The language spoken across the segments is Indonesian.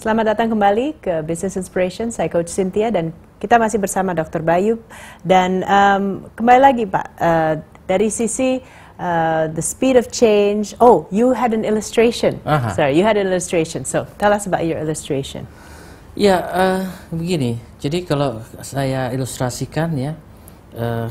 Selamat datang kembali ke Business Inspiration. Saya Coach Cynthia dan kita masih bersama Dr. Bayu. Dan kembali lagi Pak, dari sisi the speed of change. Oh, you had an illustration. Sorry, you had an illustration. So, tell us about your illustration. Ya, begini. Jadi kalau saya ilustrasikan ya,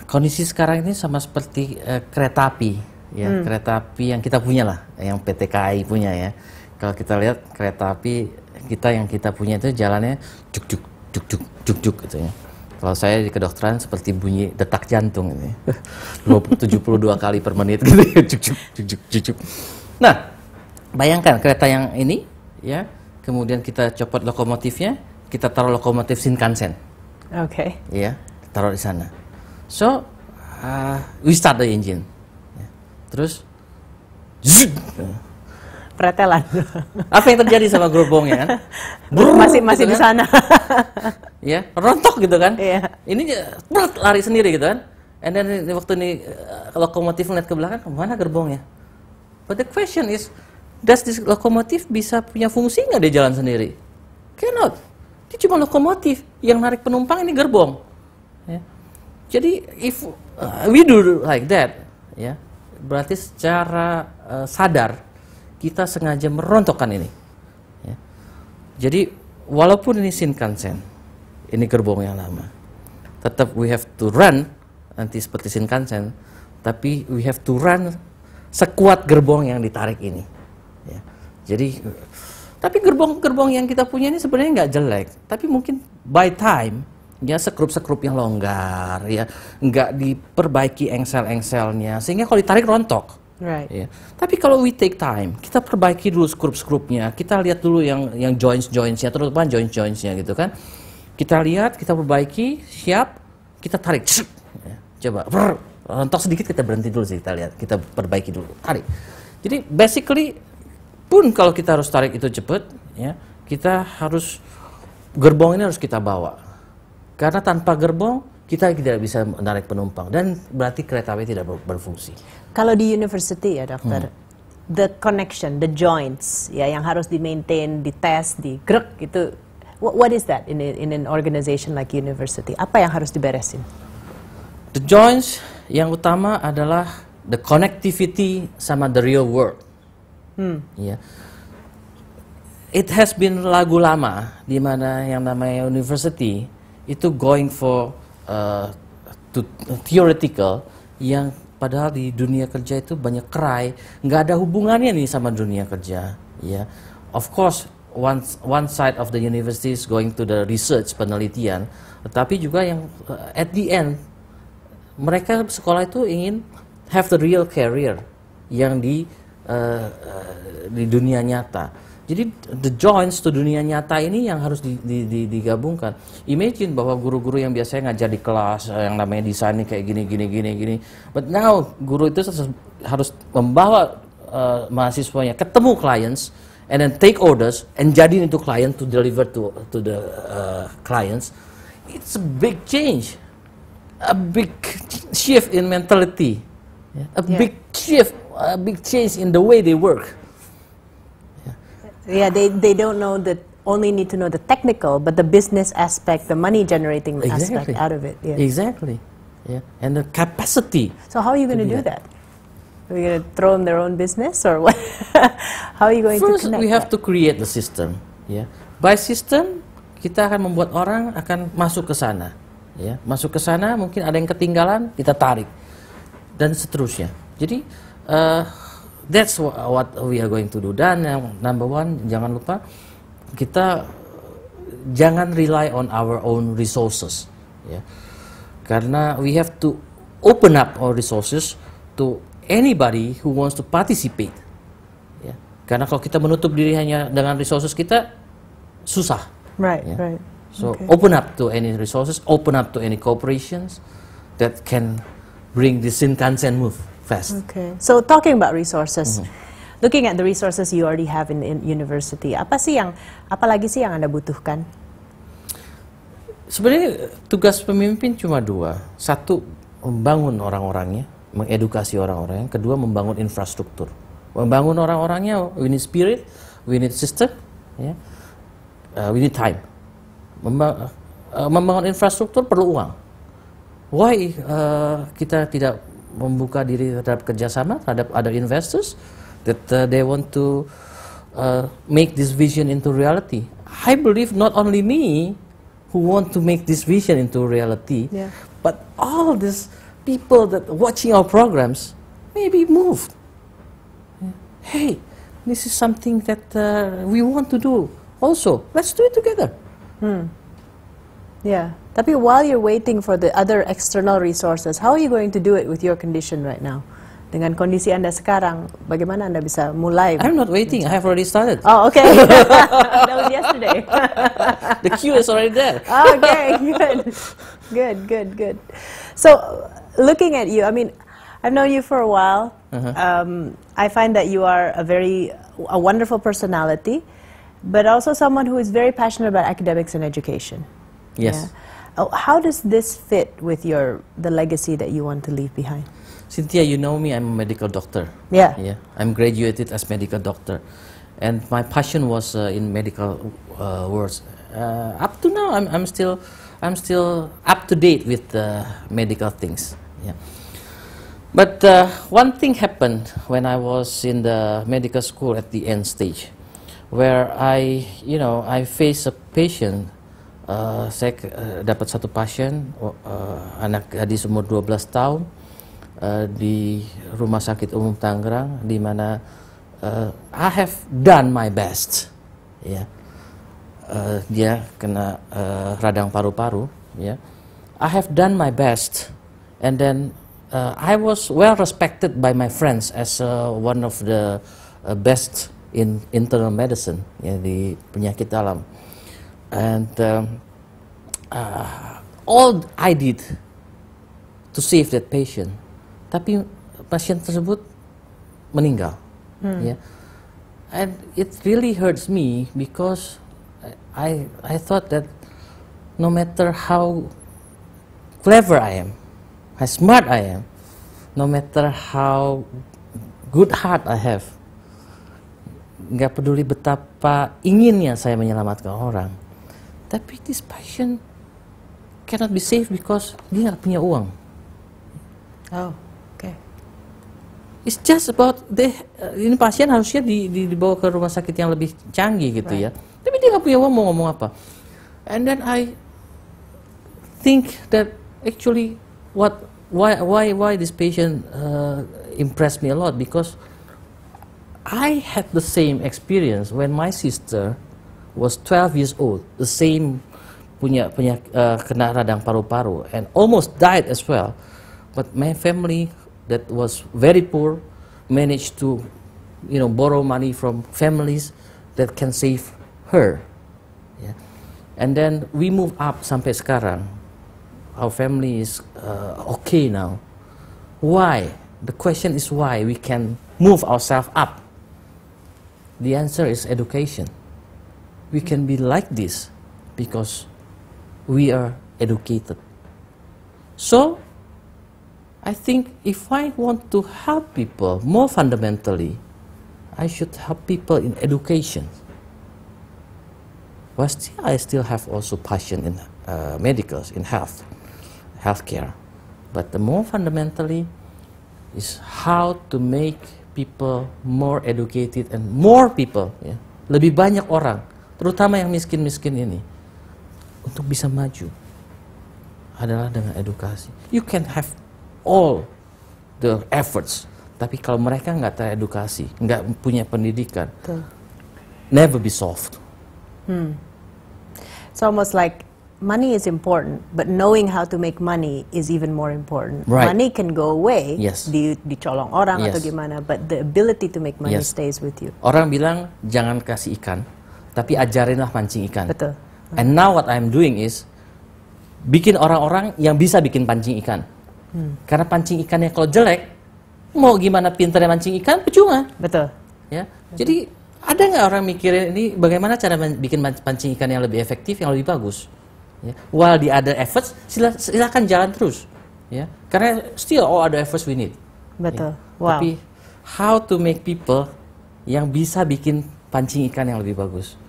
kondisi sekarang ini sama seperti kereta api. Ya, kereta api yang kita punya lah, yang PT KAI punya ya. Kalau kita lihat kereta api yang kita punya itu jalannya juk juk juk juk juk juk gitu ya. Kalau saya di kedokteran seperti bunyi detak jantung gitu ya. 72 kali per menit gitu ya. Juk juk juk juk juk juk. Nah, bayangkan kereta yang ini ya, kemudian kita copot lokomotifnya, kita taruh lokomotif Shinkansen. Oke. Ya, taruh di sana. So, we start the engine. Ya. Terus zzz, Pretelan. apa yang terjadi sama gerbongnya kan? Masih gitu di sana. Ya, rontok gitu kan? Iya. Ini lari sendiri gitu kan? And then waktu ini lokomotif ngeliat ke belakang, mana gerbongnya? But the question is, does this lokomotif bisa punya fungsi nggak dia jalan sendiri? Cannot. Dia cuma lokomotif, yang narik penumpang ini gerbong. Ya. Jadi if we do like that, ya, berarti secara sadar kita sengaja merontokkan ini. Ya. Jadi walaupun ini Shinkansen, ini gerbong yang lama, tetap we have to run nanti seperti Shinkansen, tapi we have to run sekuat gerbong yang ditarik ini. Ya. Jadi, tapi gerbong-gerbong yang kita punya ini sebenarnya nggak jelek, tapi mungkin by time ya sekrup-sekrup yang longgar, ya nggak diperbaiki engsel-engselnya, sehingga kalau ditarik rontok. Right. Ya. Tapi kalau we take time, kita perbaiki dulu skrup-skrupnya, kita lihat dulu yang joints-jointsnya, terutama joints-jointsnya gitu kan. Kita lihat, kita perbaiki, siap, kita tarik. Ya. Coba, rontok sedikit kita berhenti dulu sih, kita lihat, kita perbaiki dulu, tarik. Jadi basically pun kalau kita harus tarik itu cepat, ya, kita harus gerbong ini harus kita bawa. Karena tanpa gerbong kita tidak bisa menarik penumpang dan berarti kereta api tidak berfungsi. Kalau di university ya dokter, the connection, the joints ya yang harus di-maintain, dites, digrek gitu. What is that in an organization like university? Apa yang harus diberesin? The joints yang utama adalah the connectivity sama the real world. Ya. It has been lagu lama di mana yang namanya university itu going for to theoretical yang padahal di dunia kerja itu banyak kerai, nggak ada hubungannya nih sama dunia kerja, ya. Of course, one side of the university is going to the research penelitian, tetapi juga yang at the end mereka sekolah itu ingin have the real career yang di dunia nyata. Jadi the joints to dunia nyata ini yang harus digabungkan. Imagine bahwa guru-guru yang biasanya ngajar di kelas yang namanya desain kayak gini. But now guru itu harus membawa mahasiswanya ketemu clients and then take orders and jadiin itu client to deliver to the clients. It's a big change, a big shift in mentality, big shift, a big change in the way they work. Yeah, they don't know that only need to know the technical, but the business aspect, the money generating aspect out of it. Yeah. Exactly. Yeah. And the capacity. So how are you going to do that? Are you going to throw them their own business or what? How are you going to connect? First, we have to create the system. Yeah. By system, kita akan membuat orang akan masuk ke sana. Ya. Masuk ke sana, mungkin ada yang ketinggalan, kita tarik. Dan seterusnya. Jadi, that's what we are going to do. Dan yang number one, jangan lupa kita jangan rely on our own resources, ya. Karena we have to open up our resources to anybody who wants to participate. Ya. Karena kalau kita menutup diri hanya dengan resources kita, susah. Right, Ya. right. So open up to any resources, open up to any corporations that can bring the Shinkansen move fast. Okay. So talking about resources, looking at the resources you already have in university, apa lagi sih yang Anda butuhkan? Sebenarnya tugas pemimpin cuma dua. Satu, membangun orang-orangnya, mengedukasi orang-orangnya. Kedua, membangun infrastruktur. Membangun orang-orangnya, we need spirit, we need system. Ya. we need time. Membangun infrastruktur perlu uang. Why kita tidak membuka diri terhadap kerjasama terhadap other investors that they want to make this vision into reality? I believe not only me who want to make this vision into reality, but all these people that watching our programs may be moved. Hey, this is something that we want to do also. Let's do it together. Yeah. Tapi while you're waiting for the other external resources, how are you going to do it with your condition right now? Dengan kondisi Anda sekarang, bagaimana Anda bisa mulai? I'm not waiting. I have already started. Oh, okay. That was yesterday. The queue is already there. Okay, good. So, looking at you, I mean, I've known you for a while. I find that you are a wonderful personality, but also someone who is very passionate about academics and education. Yes. Yeah. Oh, how does this fit with the legacy that you want to leave behind? Cynthia, you know me, I'm a medical doctor. Yeah. I'm graduated as medical doctor. And my passion was in medical words. Up to now, I'm still up to date with medical things. Yeah. But one thing happened when I was in the medical school at the end stage, where I faced a patient. Saya dapat satu pasien, anak gadis umur 12 tahun di Rumah Sakit Umum Tangerang, di mana I have done my best. Dia kena radang paru-paru. I have done my best, and then I was well respected by my friends as one of the best in internal medicine, di penyakit dalam. And all I did to save that patient, tapi pasien tersebut meninggal. And it really hurts me because I thought that no matter how clever I am, how smart I am, no matter how good heart I have, nggak peduli betapa inginnya saya menyelamatkan orang, tapi this patient cannot be saved because dia nggak punya uang. Oh, okay. It's just about ini pasien harusnya dibawa ke rumah sakit yang lebih canggih gitu, ya. Tapi dia nggak punya uang, mau ngomong apa? And then I think that actually why this patient impressed me a lot, because I had the same experience when my sister was 12 years old, the same punya kena radang paru-paru and almost died as well. But my family that was very poor managed to, borrow money from families that can save her. And then we move up sampai sekarang. Our family is okay now. Why? The question is why we can move ourselves up. The answer is education. We can be like this because we are educated. So, I think if I want to help people more fundamentally, I should help people in education. But I still have also passion in medicals, in healthcare. But the more fundamentally is how to make people more educated and more people, lebih banyak orang, terutama yang miskin-miskin ini, untuk bisa maju adalah dengan edukasi. You can have all the efforts, tapi kalau mereka nggak teredukasi, nggak punya pendidikan, never be solved. It's almost like money is important, but knowing how to make money is even more important. Right. Money can go away, Yes. dicolong orang atau gimana, but the ability to make money stays with you. Orang bilang jangan kasih ikan, tapi ajarinlah mancing ikan. Betul. And now what I'm doing is bikin orang-orang yang bisa bikin pancing ikan. Karena pancing ikannya kalau jelek, mau gimana pintarnya mancing ikan, percuma. Betul. Ya. Jadi ada nggak orang mikirin ini bagaimana cara bikin pancing ikan yang lebih efektif, yang lebih bagus? Ya. While the other efforts, silakan jalan terus. Ya. Karena still all other efforts we need. Betul. Ya. Wow. Tapi how to make people yang bisa bikin pancing ikan yang lebih bagus?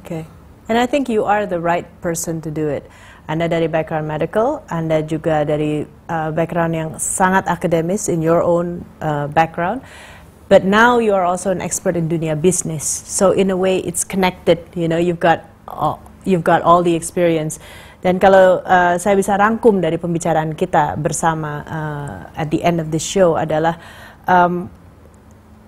Okay. And I think you are the right person to do it. Anda dari background medical, Anda juga dari background yang sangat akademis in your own background. But now you are also an expert in dunia business. So in a way it's connected. You know, you've got all the experience. Dan kalau saya bisa rangkum dari pembicaraan kita bersama at the end of the show adalah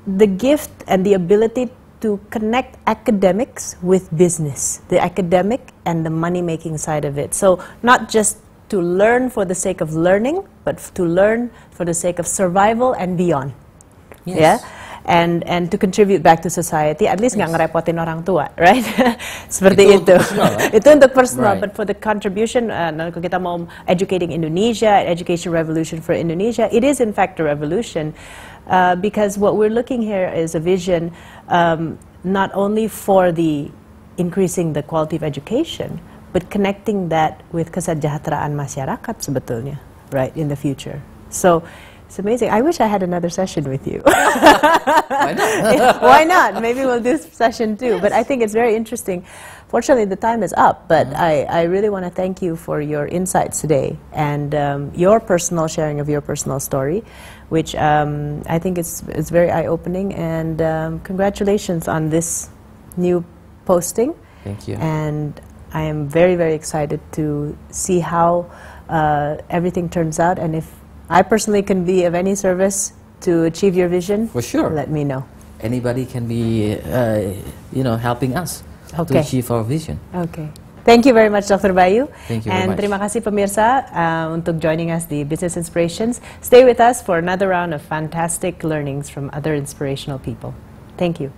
the gift and the ability to connect academics with business, the academic and the money-making side of it. So not just to learn for the sake of learning, but to learn for the sake of survival and beyond. Yes. Yeah, and to contribute back to society. At least nggak ngerepotin orang tua, right? Seperti itu. Personal, right? Itu untuk personal, Right. but for the contribution, kalau kita mau educating Indonesia, education revolution for Indonesia, it is in fact a revolution, because what we're looking here is a vision not only for the increasing the quality of education, but connecting that with kesejahteraan masyarakat sebetulnya, right, in the future. So. It's amazing. I wish I had another session with you. Why not? Why not? Maybe we'll do session 2. Yes. But I think it's very interesting. Fortunately, the time is up, but I really want to thank you for your insights today and your personal sharing of your personal story, which I think it's very eye-opening. And congratulations on this new posting. Thank you. And I am very, very excited to see how everything turns out, and if I personally can be of any service to achieve your vision, For sure. let me know. Anybody can be, helping us to Okay. achieve our vision. Okay. Thank you very much, Dr. Bayu. Thank you very And much. terima kasih pemirsa untuk joining us di Business Inspirations. Stay with us for another round of fantastic learnings from other inspirational people. Thank you.